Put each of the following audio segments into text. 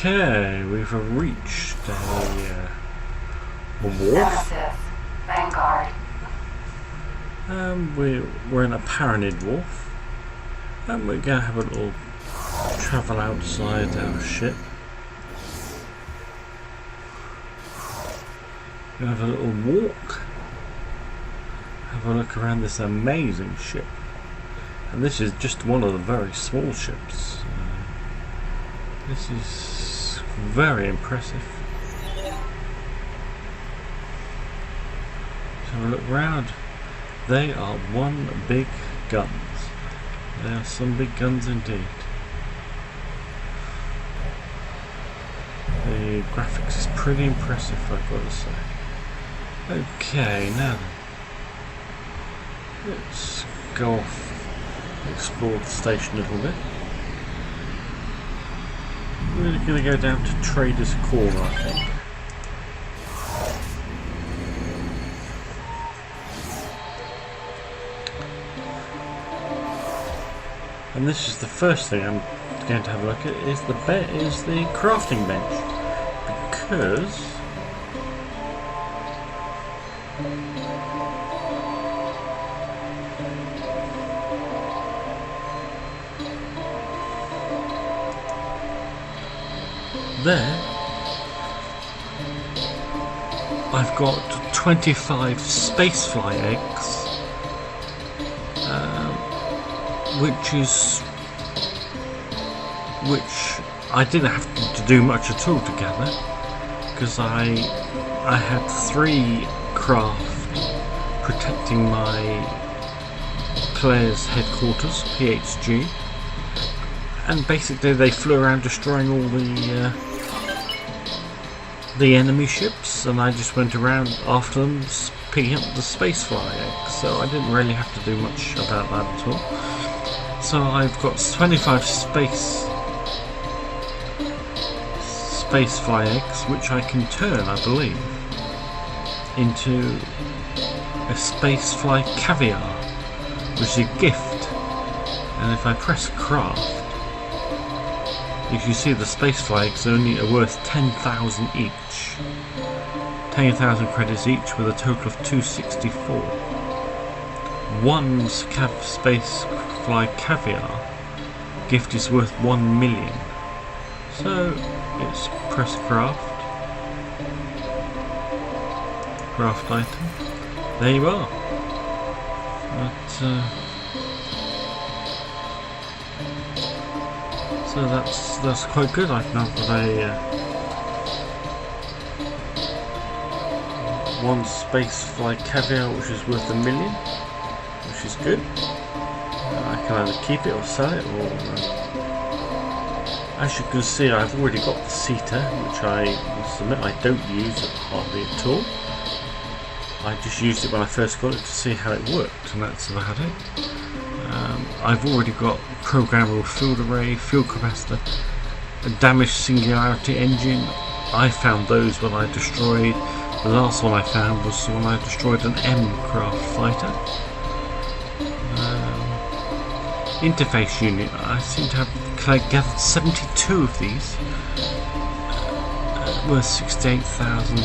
Okay, we've reached a wharf. Vanguard. We're in a Paranid wharf, and we're going to have a little travel outside our ship. We're going to have a little walk, have a look around this amazing ship. And this is just one of the very small ships. This is very impressive. Let's have a look round. They are one big guns. They are some big guns indeed. The graphics is pretty impressive, I've got to say. Okay, now then. Let's go off and explore the station a little bit. We're going to go down to Trader's Corner, I think. And this is the first thing I'm going to have a look at is the crafting bench, because there I've got 25 spacefly eggs, which I didn't have to do much at all to gather, because I had 3 craft protecting my player's headquarters, PHG, and basically they flew around destroying all the enemy ships, and I just went around after them picking up the spacefly eggs, so I didn't really have to do much about that at all. So I've got 25 spacefly eggs, which I can turn, I believe, into a spacefly caviar, which is a gift. And if I press craft, you can see the spacefly eggs only are worth 10,000 each. 10,000 credits each, with a total of 264. One spacefly caviar gift is worth 1 million. So it's press craft item. There you are. But, So that's quite good. I've now got a one space flight caviar which is worth $1 million, which is good. I can either keep it or sell it, or as you can see, I've already got the CETA, which I must admit I don't use it hardly at all. I just used it when I first got it to see how it worked, and that's about it. I've already got programmable field array, fuel capacitor, a damaged singularity engine. I found those when I destroyed, the last one I found was when I destroyed an M craft fighter. Interface unit, I seem to have gathered 72 of these, worth 68,000.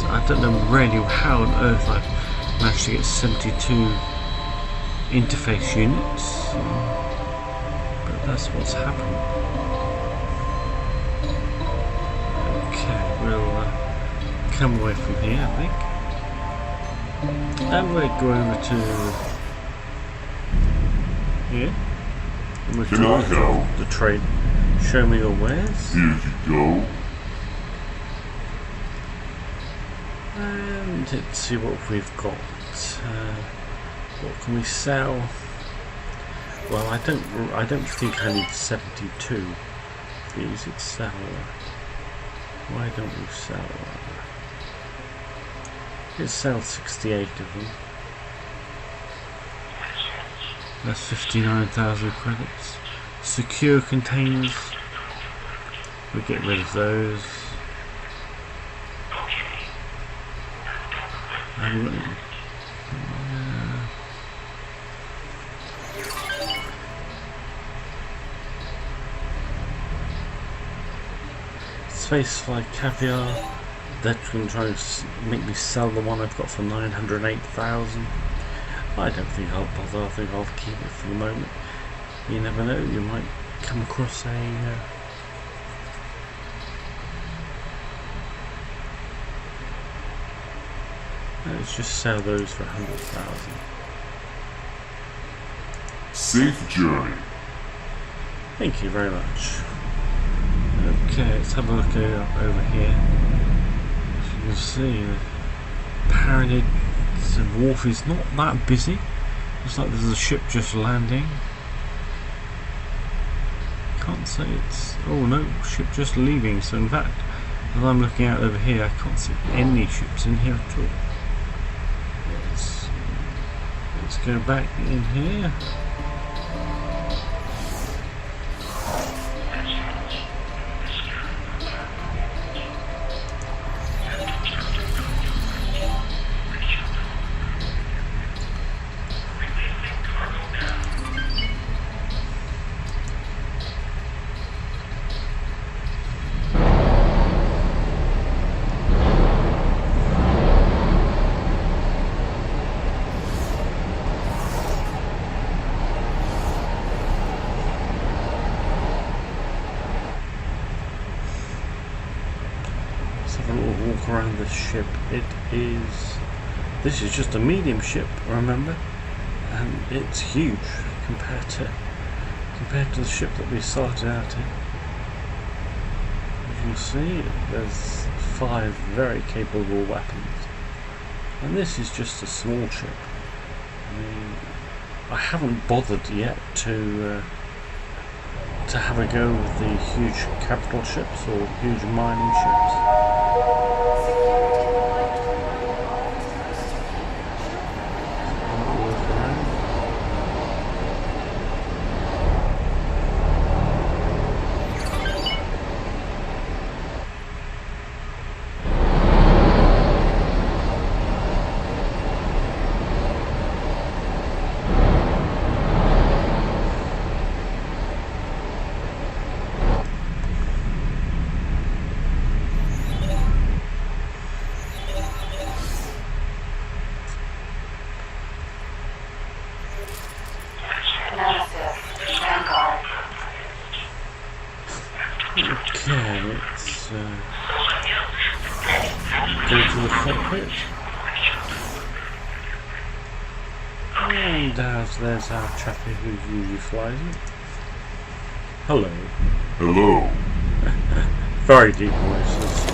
I don't know really how on earth I've managed to get 72 interface units, but that's what's happened. Okay, we'll come away from here, I think. And we'll go over to here. And we'll Can I help? The trade. Show me your wares. Here you go. And let's see what we've got. What can we sell? Well, I don't think I need 72 of these. It's sell. Why don't we sell? Let's sell 68 of them. That's 59,000 credits. Secure containers. We get rid of those. Spacefly caviar. They're going to try and make me sell the one I've got for 908,000. I don't think I'll bother. I think I'll keep it for the moment. You never know, you might come across a let's just sell those for 100,000. Safe journey. Thank you very much. Okay, let's have a look over here. As you can see, apparently the wharf is not that busy. Looks like there's a ship just landing. Can't say it's... oh no, ship just leaving. So in fact, as I'm looking out over here, I can't see any ships in here at all. Let's go back in here. Walk around this ship. This is just a medium ship, remember, and it's huge compared to the ship that we started out in. As you can see, there's 5 very capable weapons, and this is just a small ship. I mean, I haven't bothered yet to have a go with the huge capital ships or huge mining ships. Okay, let's go to the cockpit. And And there's our chappie who usually flies it. Hello. Hello. Very deep voices.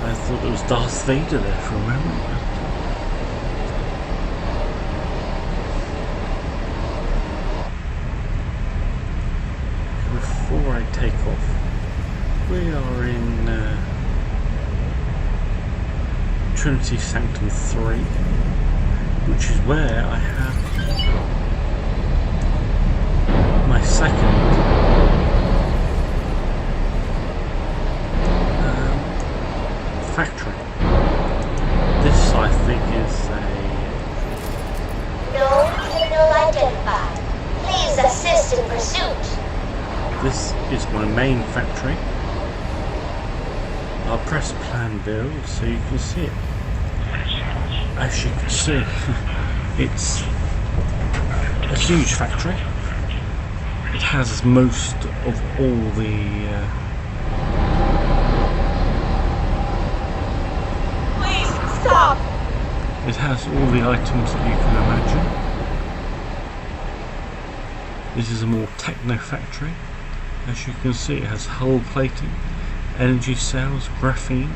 I thought it was Darth Vader there for a moment. Before I take off, we are in Trinity Sanctum 3, which is where I have my second factory. This, I think, is No signal identified. Please assist in pursuit. this is my main factory. I'll press plan build so you can see it. As you can see, it's a huge factory. It has most of all the Please stop. it has all the items that you can imagine. This is a more techno factory. As you can see, it has hull plating, energy cells, graphene,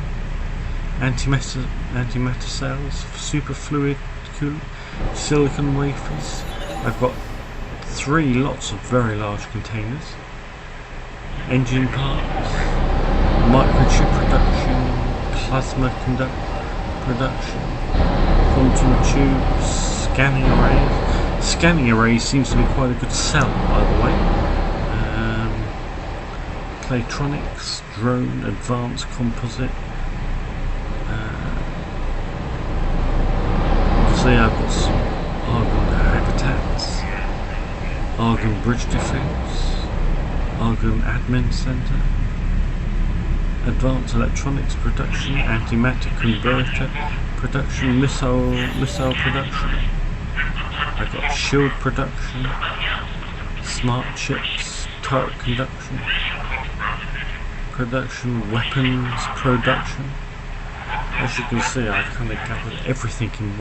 antimatter cells, superfluid cooling, silicon wafers. I've got 3 lots of very large containers, engine parts, microchip production, plasma production, quantum tubes, scanning arrays. Scanning arrays seems to be quite a good sell, by the way. Playtronics, drone, advanced composite. See, I've got some Argon habitats, Argon bridge defense, Argon admin center, advanced electronics production, antimatter converter production, missile production. I've got shield production, smart chips, turret production, weapons production. As you can see, I've kind of gathered everything in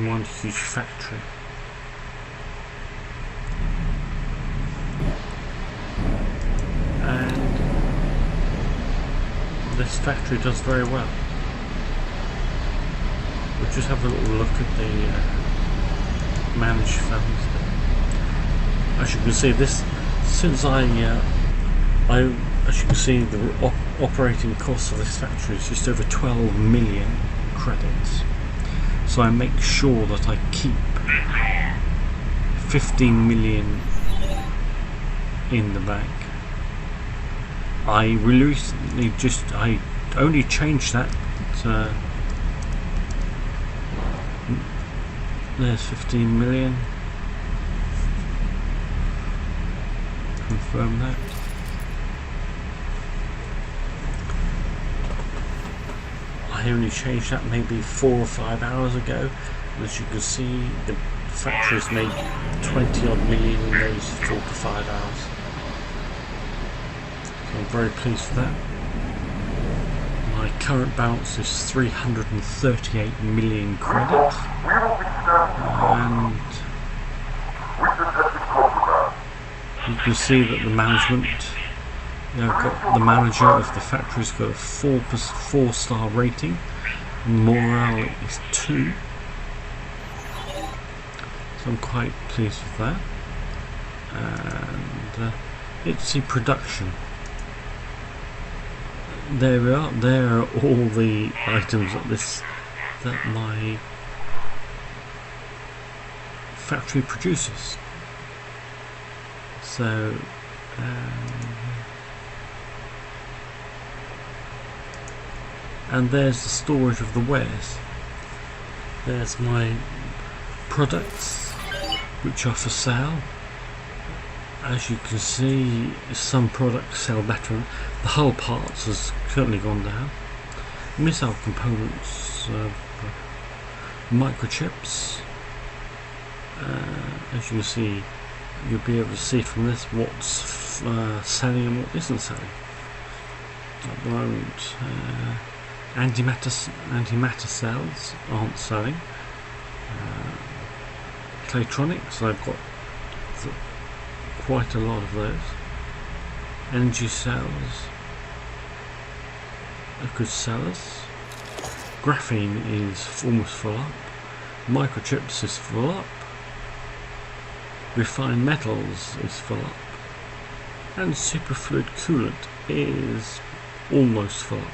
one huge factory. And this factory does very well. We'll just have a little look at the managed funds there. As you can see, this since as you can see, the operating cost of this factory is just over 12 million credits. So I make sure that I keep 15 million in the bank. I recently I only changed that. There's 15 million. Confirm that. I only changed that maybe 4 or 5 hours ago. And as you can see, the factory's made 20 odd million in those 4 to 5 hours. So I'm very pleased with that. My current balance is 338 million credits. And you can see that the management, the manager of the factory's got a 4-star rating, and morale is 2. So I'm quite pleased with that. And it's the production. There we are. There are all the items that my factory produces. So and there's the storage of the wares. There's my products which are for sale. As you can see, some products sell better. The hull parts has certainly gone down. Missile components, microchips. As you can see, you'll be able to see from this what's selling and what isn't selling. At the moment, antimatter cells aren't selling. Claytronics, I've got quite a lot of those. Energy cells are good sellers. Graphene is almost full up. Microchips is full up. Refined metals is full up. And superfluid coolant is almost full up.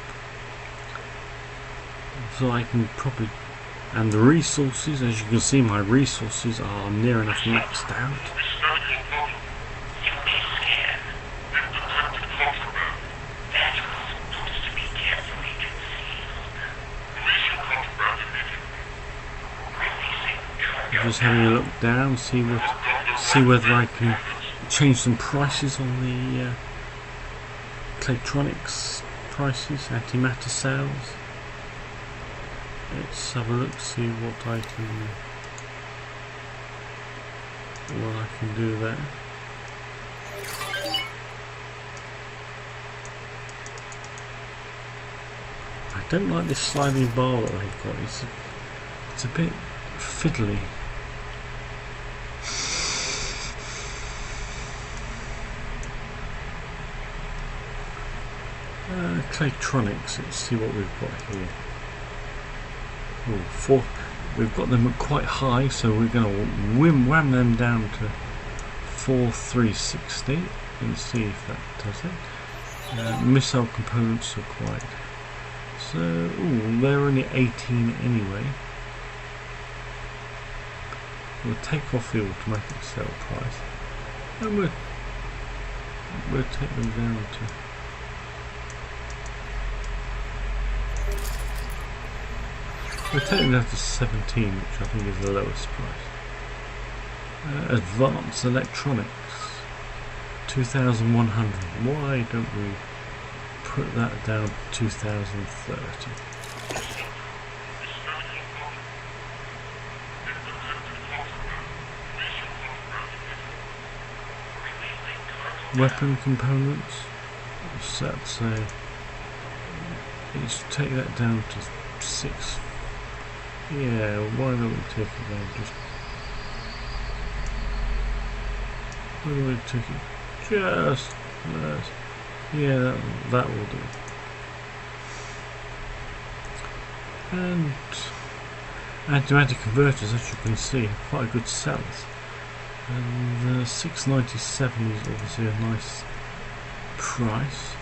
So I can probably, and the resources, as you can see, my resources are near enough maxed out. Just having a look down, see whether I can change some prices on the Claytronics prices, antimatter sales. Let's have a look, see what I can do there. I don't like this sliding bar that they've got. It's a bit fiddly. Claytronics, let's see what we've got here. Oh, we've got them quite high, so we're going to wham them down to 4360 and see if that does it. Missile components are quite, so they're only 18 anyway. We'll take off the automatic sell price and we'll take them down to, we're taking that to 17, which I think is the lowest price. Advanced electronics, 2,100. Why don't we put that down to 2,030? Weapon components, so let's say, let's take that down to 6. Yeah, why don't we take it down just... Why don't we take it just... yeah, that will do. And automatic converters, as you can see, are quite good sellers. And 697 is obviously a nice price.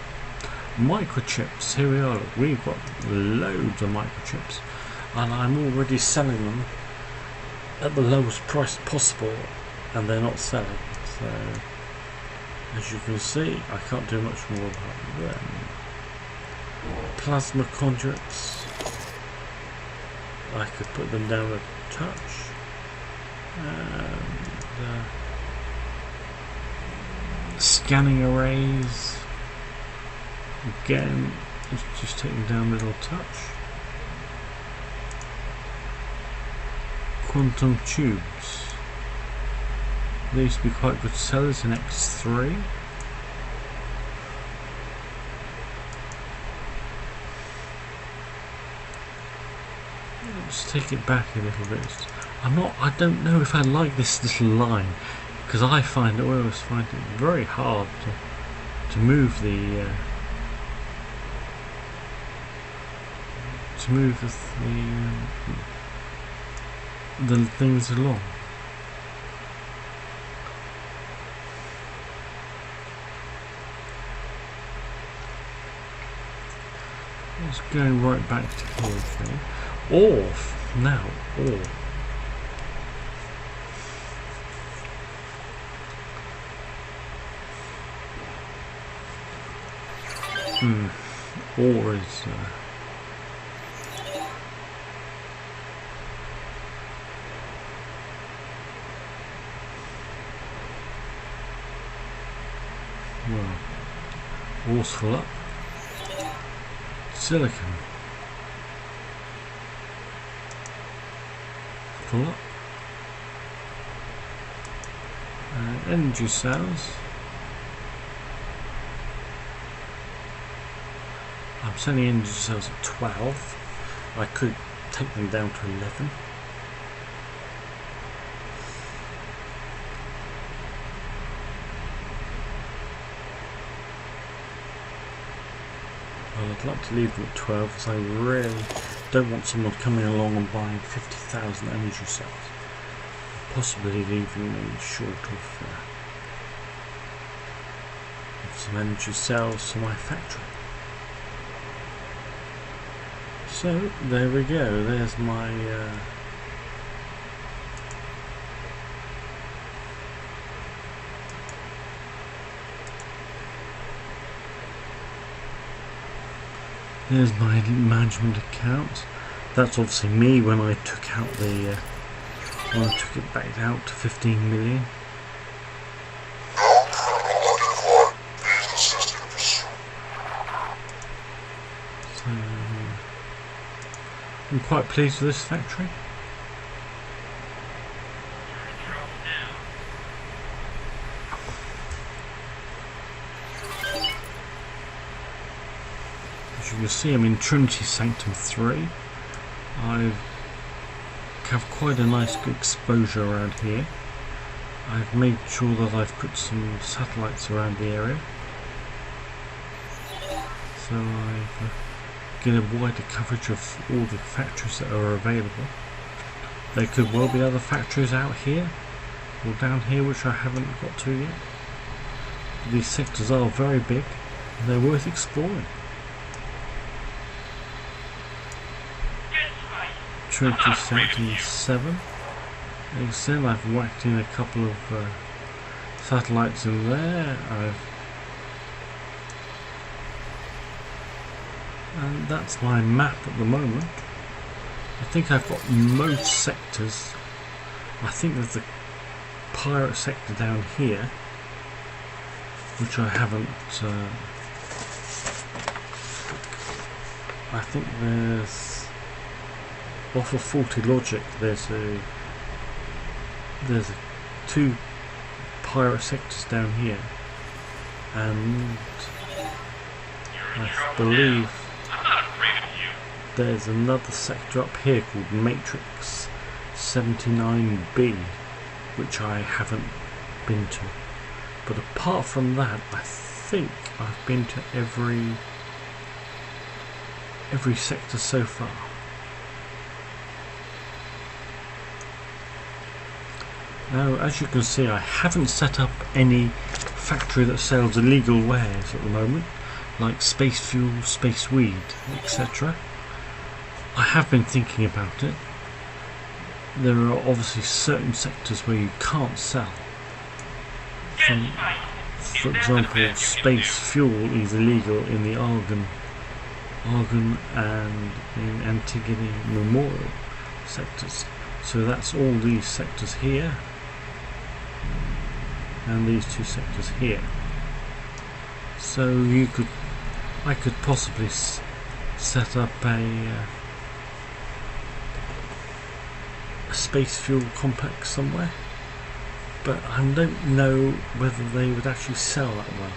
Microchips, here we are. We've got loads of microchips. And I'm already selling them at the lowest price possible, and they're not selling. So, as you can see, I can't do much more about them. Plasma conduits, I could put them down a touch. And scanning arrays, again, just take them down a little touch. Quantum tubes, they used to be quite good sellers in X3. Let's take it back a little bit. I don't know if I like this little line, because I always find it very hard to move the things along. Let's go right back to here, okay. Ore, now, ore. Ore is well, ore's full up. Silicon full up. Energy cells, I'm selling energy cells at 12. I could take them down to 11. I'd like to leave them at 12 because I really don't want someone coming along and buying 50,000 energy cells, possibly leaving me short of some energy cells to my factory. So there we go, there's my there's my management account. That's obviously me when I took out the when I took it back out to 15 million. So I'm quite pleased with this factory. As you can see, I'm in Trinity Sanctum 3. I have quite a nice good exposure around here. I've made sure that I've put some satellites around the area, so I get a wider coverage of all the factories that are available. There could well be other factories out here or down here which I haven't got to yet. These sectors are very big and they're worth exploring. Trinity Sanctum 7. As you said, I've whacked in a couple of satellites in there. And that's my map at the moment. I think I've got most sectors. I think there's a pirate sector down here, which I haven't. I think there's off of Faulty Logic. There's two pirate sectors down here, and I believe there's another sector up here called Matrix 79B, which I haven't been to. But apart from that, I think I've been to every sector so far. Now, as you can see, I haven't set up any factory that sells illegal wares at the moment, like space fuel, space weed, etc. I have been thinking about it. There are obviously certain sectors where you can't sell. For example, space fuel is illegal in the Argon and in Antigone Memorial sectors. So that's all these sectors here and these two sectors here. So I could possibly set up a space fuel complex somewhere, but I don't know whether they would actually sell that way.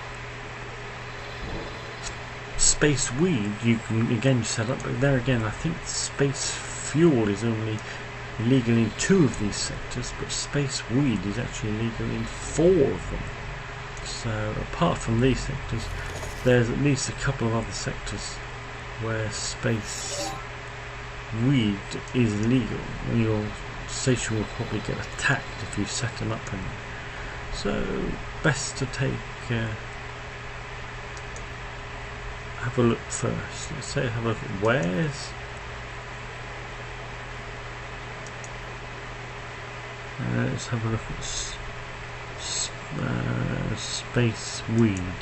Space weed you can again set up, but there again I think space fuel is only illegal in 2 of these sectors, but space weed is actually illegal in 4 of them. So apart from these sectors, there's at least a couple of other sectors where space weed is illegal, and your station will probably get attacked if you set them up in there. So best to take have a look first. Let's say have a look at wares. Let's have a look at space weed.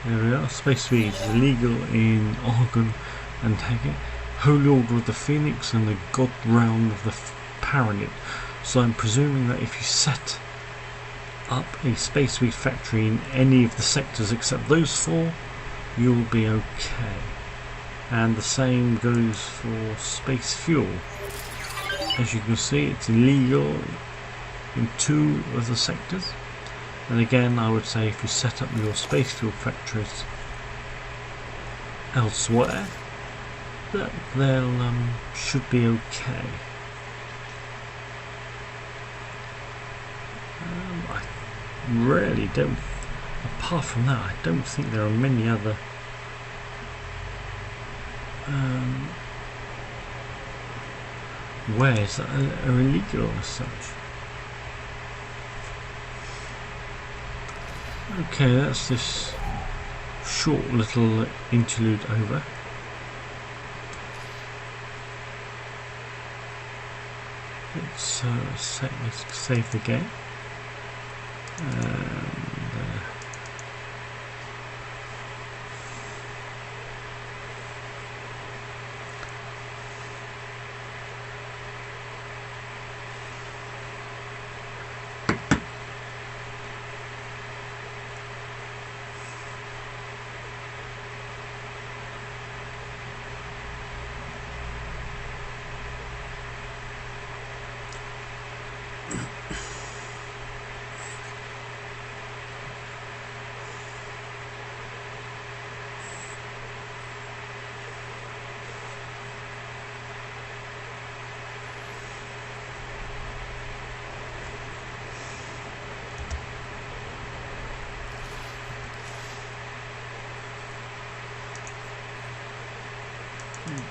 There we are. Space weed is illegal in Argon and Antigone, Holy Order of the Phoenix, and the God Realm of the Paranid. So I'm presuming that if you set up a space weed factory in any of the sectors except those 4, you'll be okay. And the same goes for space fuel. As you can see, it's illegal in 2 of the sectors. And again, I would say if you set up your space fuel factories elsewhere, that they'll should be okay. I really don't. Apart from that, I don't think there are many other Where is that are illegal as such? Okay, that's this short little interlude over. Let's save the game. And,